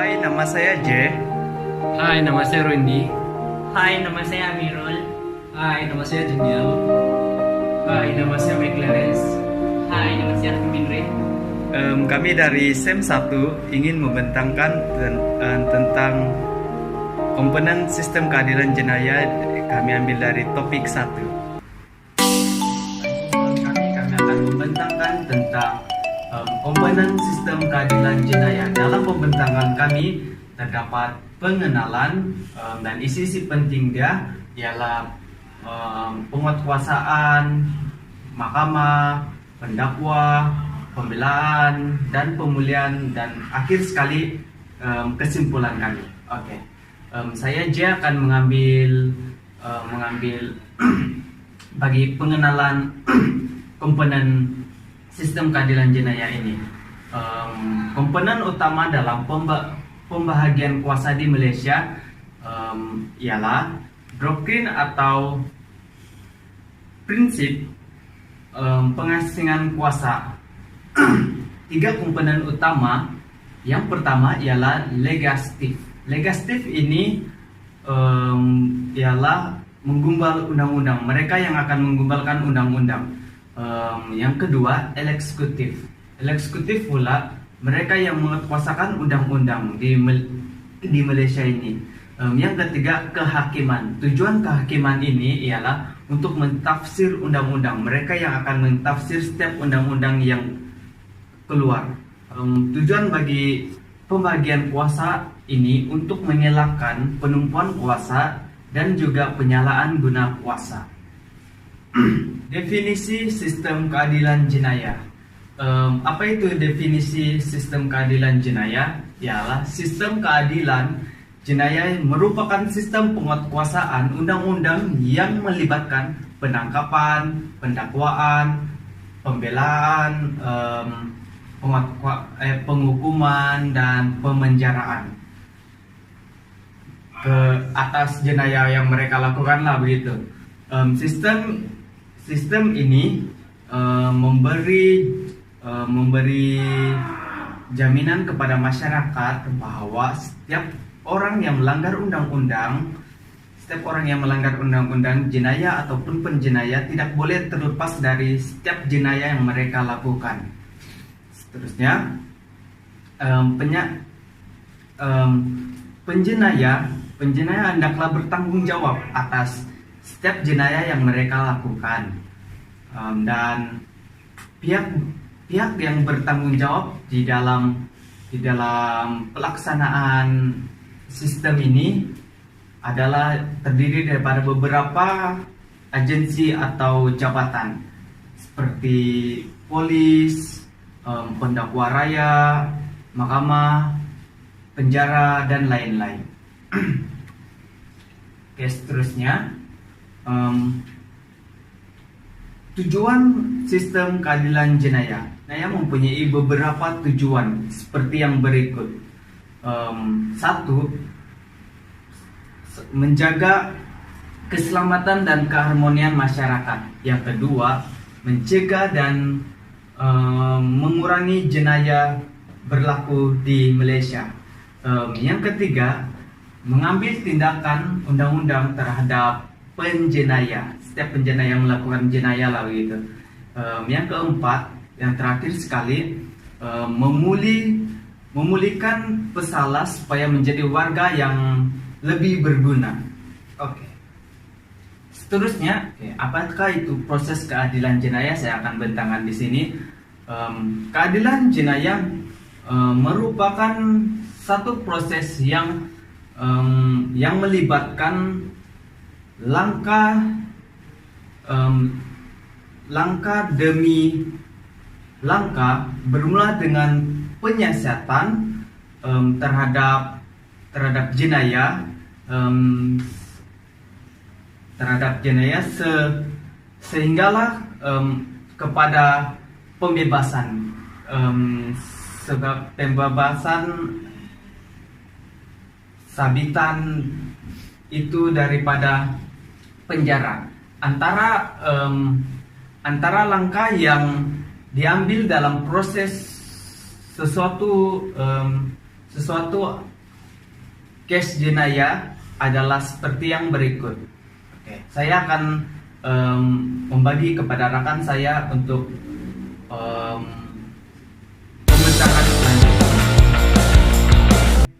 Hai, nama saya J. Hai, nama saya Randy. Hai, nama saya Amirul. Hai, nama saya Daniel. Hai, nama saya McLarence. Hai, nama saya Arvin. Kami dari SEM 1 ingin membentangkan tentang komponen sistem keadilan jenayah. Kami ambil dari topik 1. Kami akan membentangkan tentang komponen sistem keadilan jenayah. Dalam pembentangan kami terdapat pengenalan dan isi-isi penting dia ialah penguatkuasaan, mahkamah, pendakwa, pembelaan dan pemulihan, dan akhir sekali kesimpulan kami. Oke. Saya J akan mengambil bagi pengenalan komponen sistem keadilan jenayah ini. Komponen utama dalam pembahagian kuasa di Malaysia ialah doktrin atau prinsip pengasingan kuasa. 3 komponen utama. Yang pertama ialah legislatif. Legislatif ini ialah menggumbal undang-undang. Mereka yang akan menggumbalkan undang-undang. Yang kedua, eksekutif. Eksekutif pula mereka yang menguasakan undang-undang di Malaysia ini. Yang ketiga, kehakiman. Tujuan kehakiman ini ialah untuk mentafsir undang-undang. Mereka yang akan mentafsir setiap undang-undang yang keluar. Tujuan bagi pembagian kuasa ini untuk mengelakkan penumpuan kuasa dan juga penyalaan guna kuasa. Definisi sistem keadilan jenayah. Apa itu definisi sistem keadilan jenayah? Ialah sistem keadilan jenayah merupakan sistem penguatkuasaan undang-undang yang melibatkan penangkapan, pendakwaan, pembelaan, penghukuman dan pemenjaraan ke atas jenayah yang mereka lakukan lah begitu. Sistem ini memberi jaminan kepada masyarakat bahwa setiap orang yang melanggar undang-undang, jenayah ataupun penjenayah tidak boleh terlepas dari setiap jenayah yang mereka lakukan. Seterusnya, penjenayah hendaklah bertanggung jawab atas setiap jenayah yang mereka lakukan, dan pihak yang bertanggung jawab di dalam pelaksanaan sistem ini adalah terdiri daripada beberapa agensi atau jabatan seperti polis, pendakwa raya, mahkamah, penjara dan lain-lain. Oke, seterusnya, tujuan sistem keadilan jenayah. Saya mempunyai beberapa tujuan seperti yang berikut. 1. Menjaga keselamatan dan keharmonian masyarakat. Yang kedua, mencegah dan mengurangi jenayah berlaku di Malaysia. Yang ketiga, mengambil tindakan undang-undang terhadap penjenayah. Setiap penjenayah yang melakukan jenayah lah begitu. Yang keempat, yang terakhir sekali, memulihkan pesalah supaya menjadi warga yang lebih berguna. Oke. Seterusnya, apakah itu proses keadilan jenayah? Saya akan bentangkan di sini. Keadilan jenayah merupakan satu proses yang melibatkan langkah demi langkah, bermula dengan penyiasatan terhadap jenayah sehinggalah kepada pembebasan. Sebab pembebasan sabitan itu daripada penjara. Antara langkah yang diambil dalam proses sesuatu case jenayah adalah seperti yang berikut. Oke, saya akan membagi kepada rekan saya untuk pembesaran selanjutnya.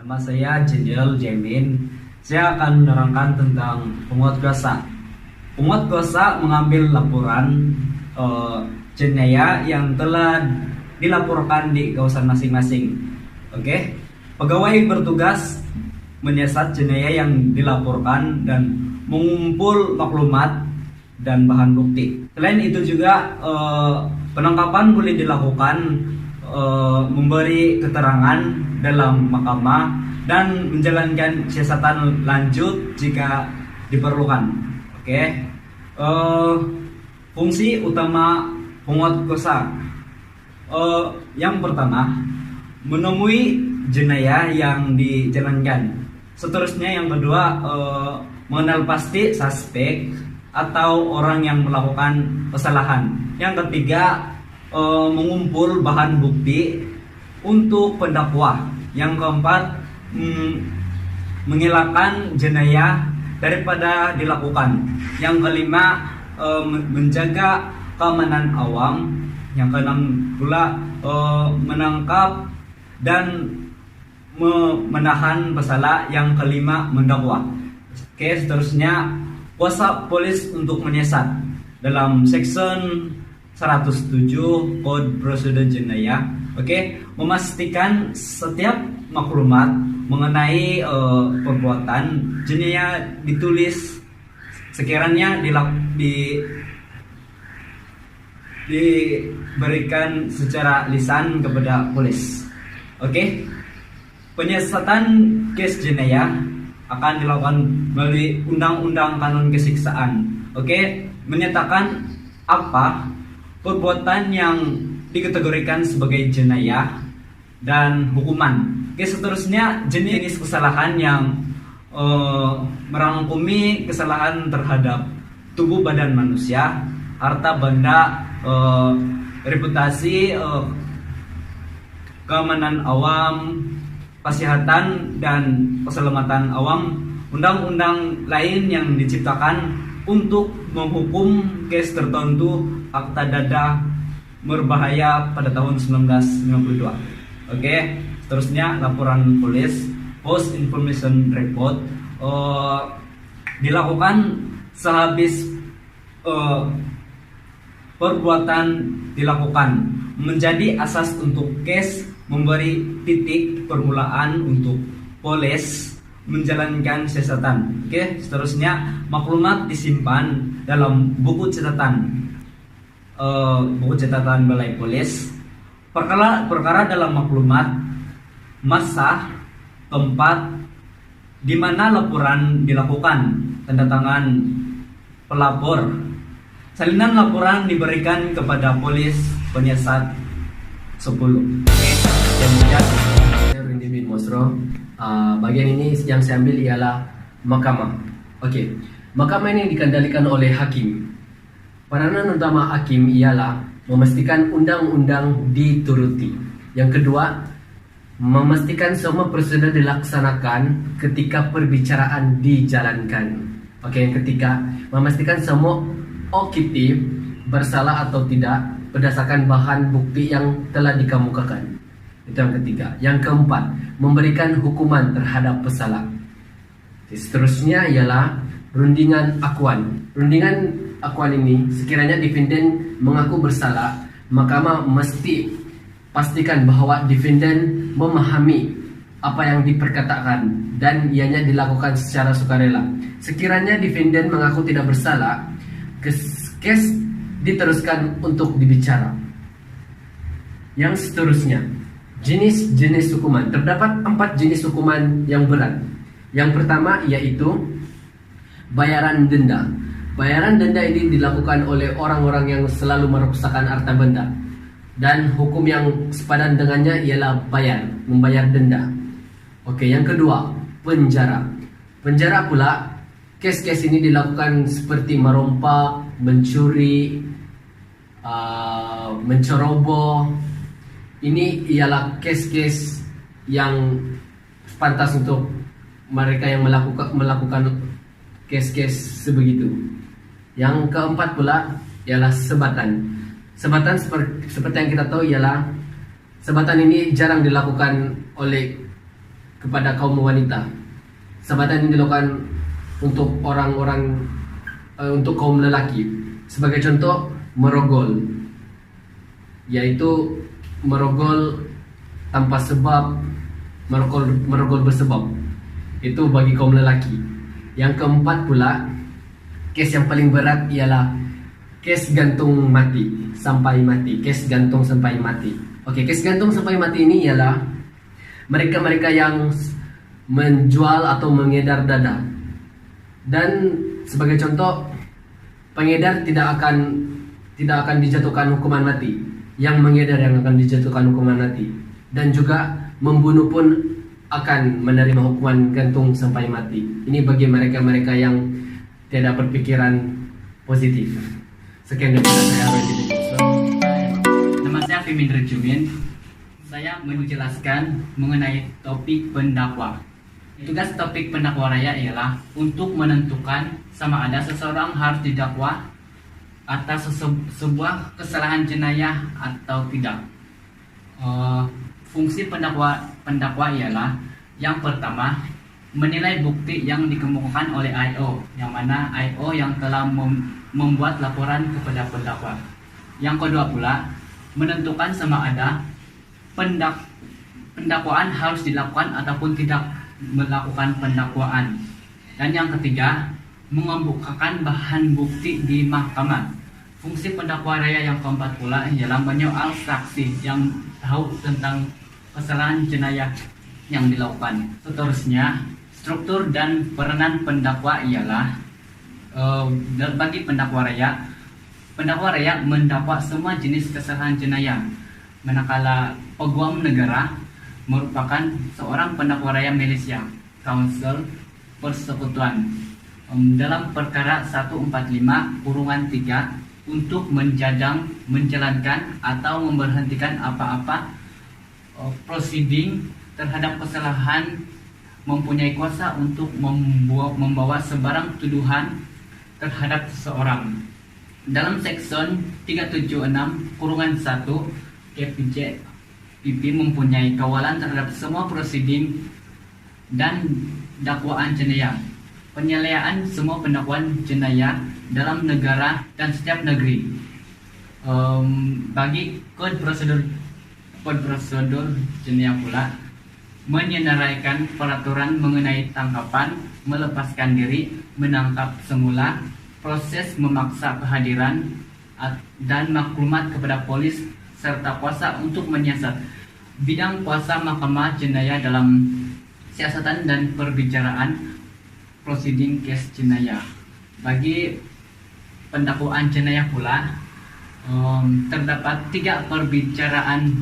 Nama saya Jenderal Jamin. Saya akan menerangkan tentang penguat kuasa. Penguat kuasa mengambil laporan jenayah yang telah dilaporkan di kawasan masing-masing. Oke, pegawai bertugas menyiasat jenayah yang dilaporkan dan mengumpul maklumat dan bahan bukti. Selain itu juga penangkapan boleh dilakukan memberi keterangan dalam mahkamah dan menjalankan siasatan lanjut jika diperlukan. Oke, fungsi utama penguat kuasa yang pertama menemui jenayah yang dijalankan. Seterusnya yang kedua mengenal pasti suspek atau orang yang melakukan kesalahan. Yang ketiga mengumpul bahan bukti untuk pendakwa. Yang keempat menghilangkan jenayah daripada dilakukan. Yang kelima menjaga keamanan awam. Yang keenam pula menangkap dan menahan bersalah. Yang kelima mendakwa. Oke, seterusnya kuasa polis untuk menyiasat dalam section 107 Kode Prosedur Jenayah. Oke, memastikan setiap maklumat mengenai perbuatan jenayah ditulis sekiranya diberikan secara lisan kepada polis. Oke, penyiasatan case jenayah akan dilakukan melalui Undang-Undang Kanun Kesiksaan. Oke, menyatakan apa perbuatan yang dikategorikan sebagai jenayah dan hukuman. Oke, seterusnya jenis kesalahan yang merangkumi kesalahan terhadap tubuh badan manusia, harta benda, reputasi, keamanan awam, kesehatan dan keselamatan awam, undang-undang lain yang diciptakan untuk menghukum case tertentu akta dada berbahaya pada tahun 1952. Oke, seterusnya laporan polis post information report dilakukan sehabis perbuatan dilakukan menjadi asas untuk case, memberi titik permulaan untuk polis menjalankan siasatan. Oke, seterusnya maklumat disimpan dalam buku catatan Balai Polis. Perkara dalam maklumat, masa, tempat di mana laporan dilakukan, tanda tangan pelapor. Salinan laporan diberikan kepada polis penyiasat 10. Oke, Saya Rindy bin Mosro. Bagian ini yang saya ambil ialah mahkamah. Oke, mahkamah ini dikendalikan oleh hakim. Peranan utama hakim ialah memastikan undang-undang dituruti. Yang kedua, memastikan semua prosedur dilaksanakan ketika perbicaraan dijalankan. Oke, yang ketiga, memastikan semua objektif bersalah atau tidak berdasarkan bahan bukti yang telah dikemukakan. Itu yang ketiga. Yang keempat, memberikan hukuman terhadap pesalah. Seterusnya ialah rundingan akuan. Rundingan akuan ini sekiranya defendant mengaku bersalah, mahkamah mesti pastikan bahwa defendant memahami apa yang diperkatakan dan ianya dilakukan secara sukarela. Sekiranya defendant mengaku tidak bersalah, kes diteruskan untuk dibicara. Yang seterusnya, jenis-jenis hukuman. Terdapat 4 jenis hukuman yang berat. Yang pertama yaitu bayaran denda. Bayaran denda ini dilakukan oleh orang-orang yang selalu merusakkan harta benda. Dan hukum yang sepadan dengannya ialah membayar denda. Oke, yang kedua, penjara. Penjara pula, kes-kes ini dilakukan seperti merompak, mencuri, menceroboh. Ini ialah kes-kes yang pantas untuk mereka yang melakukan kes-kes sebegitu. Yang keempat pula ialah sebatan. Sebatan seperti yang kita tahu ialah sebatan ini jarang dilakukan oleh kepada kaum wanita. Sebatan ini dilakukan untuk orang-orang untuk kaum lelaki. Sebagai contoh, merogol, yaitu merogol tanpa sebab, merogol bersebab. Itu bagi kaum lelaki. Yang keempat pula, kes yang paling berat ialah kes gantung mati sampai mati. Kes gantung sampai mati. Oke, kes gantung sampai mati ini ialah mereka-mereka yang menjual atau mengedar dada. Dan sebagai contoh, pengedar tidak akan dijatuhkan hukuman mati. Yang mengedar yang akan dijatuhkan hukuman mati. Dan juga membunuh pun akan menerima hukuman gantung sampai mati. Ini bagi mereka-mereka yang tidak berpikiran positif. Sekian dari saya, Randy Bin. Nama saya Fimin Rejumin. Saya menjelaskan mengenai topik pendakwa. Tugas topik pendakwa raya ialah untuk menentukan sama ada seseorang harus didakwa atas sebuah kesalahan jenayah atau tidak. Fungsi pendakwa ialah yang pertama, menilai bukti yang dikemukakan oleh IO, yang mana IO yang telah membuat laporan kepada pendakwa. Yang kedua pula, menentukan sama ada pendakwaan harus dilakukan ataupun tidak melakukan pendakwaan. Dan yang ketiga, mengemukakan bahan bukti di mahkamah. Fungsi pendakwa raya yang keempat pula ialah menyoal saksi yang tahu tentang kesalahan jenayah yang dilakukan. Seterusnya, struktur dan peranan pendakwa ialah bagi pendakwa raya mendakwa semua jenis kesalahan jenayah. Manakala peguam negara merupakan seorang pendakwa raya Malaysia, Kaunsel Persekutuan, dalam perkara 145/3 untuk menjalankan atau memberhentikan apa-apa proceeding terhadap kesalahan, mempunyai kuasa untuk membawa sebarang tuduhan terhadap seseorang. Dalam Seksyon 376/1 KPJ PP mempunyai kawalan terhadap semua proceeding dan dakwaan jenayah, penyelesaian semua pendakwaan jenayah dalam negara dan setiap negeri. Bagi kode prosedur jenayah pula menyenaraikan peraturan mengenai tangkapan, melepaskan diri, menangkap semula, proses memaksa kehadiran dan maklumat kepada polis serta kuasa untuk menyiasat. Bidang kuasa mahkamah jenayah dalam siasatan dan perbicaraan proceeding kes jenayah. Bagi pendakwaan jenayah pula terdapat 3 perbicaraan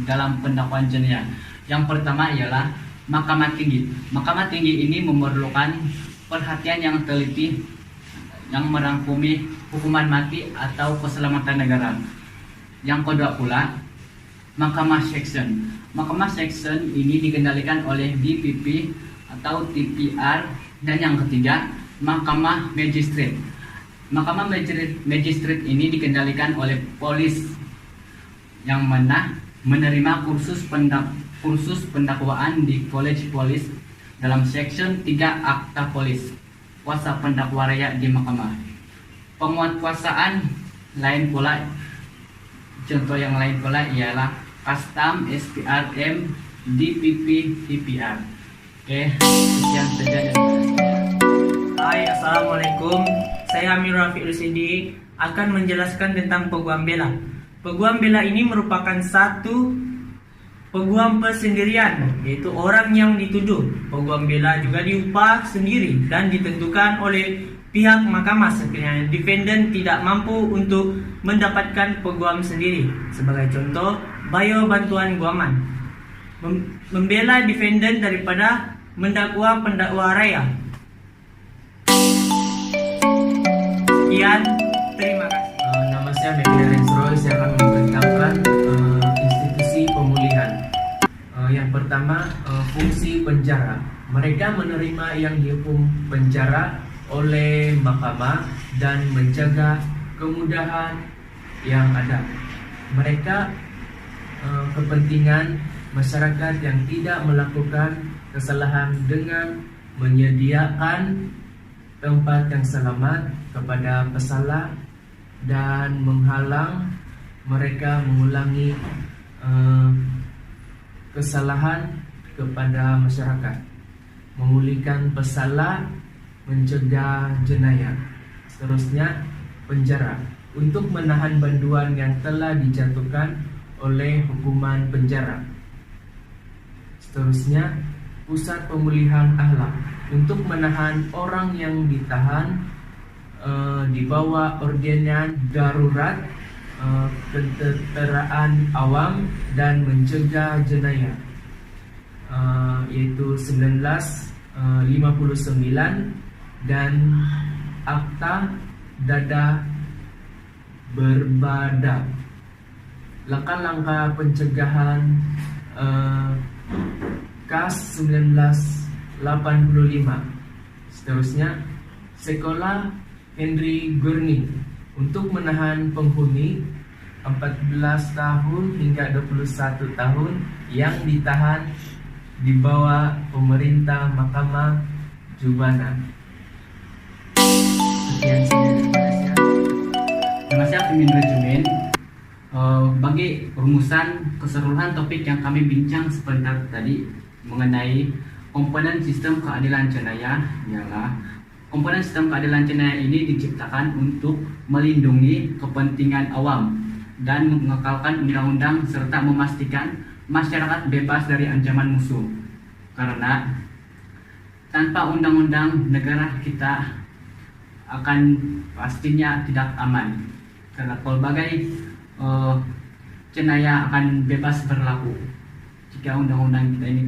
dalam pendakwaan jenayah. Yang pertama ialah Mahkamah Tinggi. Mahkamah Tinggi ini memerlukan perhatian yang teliti yang merangkumi hukuman mati atau keselamatan negara. Yang kedua pula Mahkamah Section. Mahkamah Section ini dikendalikan oleh DPP atau TPR. Dan yang ketiga Mahkamah Magistrate. Mahkamah Magistrate ini dikendalikan oleh polis yang mana menerima kursus pendakwaan di College Polis dalam Section 3 Akta Polis. Kuasa pendakwa raya di mahkamah. Penguatkuasaan lain pula, contoh yang lain pula ialah Kastam, SPRM, DPP, TPR. Oke, sekian saja dari saya. Hai, Assalamualaikum. Saya Amir Rafiq Rusidi akan menjelaskan tentang peguam bela. Peguam bela ini merupakan satu peguam persendirian, yaitu orang yang dituduh. Peguam bela juga diupah sendiri dan ditentukan oleh pihak mahkamah sekiranya defendant tidak mampu untuk mendapatkan peguam sendiri. Sebagai contoh, bayar bantuan guaman. Membela defendant daripada mendakwa pendakwa raya. Sekian, terima kasih. Nama saya Mekir Roy, saya akan memberitahukan institusi pemulihan. Yang pertama, fungsi penjara. Mereka menerima yang dihukum penjara oleh mahkamah dan menjaga kemudahan yang ada. Mereka kepentingan masyarakat yang tidak melakukan kesalahan dengan menyediakan tempat yang selamat kepada pesalah dan menghalang mereka mengulangi kesalahan kepada masyarakat, memulihkan pesalah, mencegah jenayah. Seterusnya, penjara untuk menahan banduan yang telah dijatuhkan oleh hukuman penjara. Seterusnya, pusat pemulihan akhlak untuk menahan orang yang ditahan di bawah ordenan darurat, ketenteraan awam dan mencegah jenayah, yaitu 1959 dan Akta Dadah Berbada. Langkah-langkah pencegahan KAS 1985. Seterusnya, sekolah Henry Gurney untuk menahan penghuni 14 tahun hingga 21 tahun yang ditahan di bawah pemerintah Mahkamah Jubana. Sekian saja daripada saya. Terima kasih Mimin Rejumen. Bagi rumusan keseluruhan topik yang kami bincang sebentar tadi mengenai komponen sistem keadilan jenayah, ialah komponen sistem keadilan jenayah ini diciptakan untuk melindungi kepentingan awam dan mengekalkan undang-undang serta memastikan masyarakat bebas dari ancaman musuh. Karena tanpa undang-undang negara kita akan pastinya tidak aman. Karena pelbagai jenayah akan bebas berlaku jika undang-undang kita ini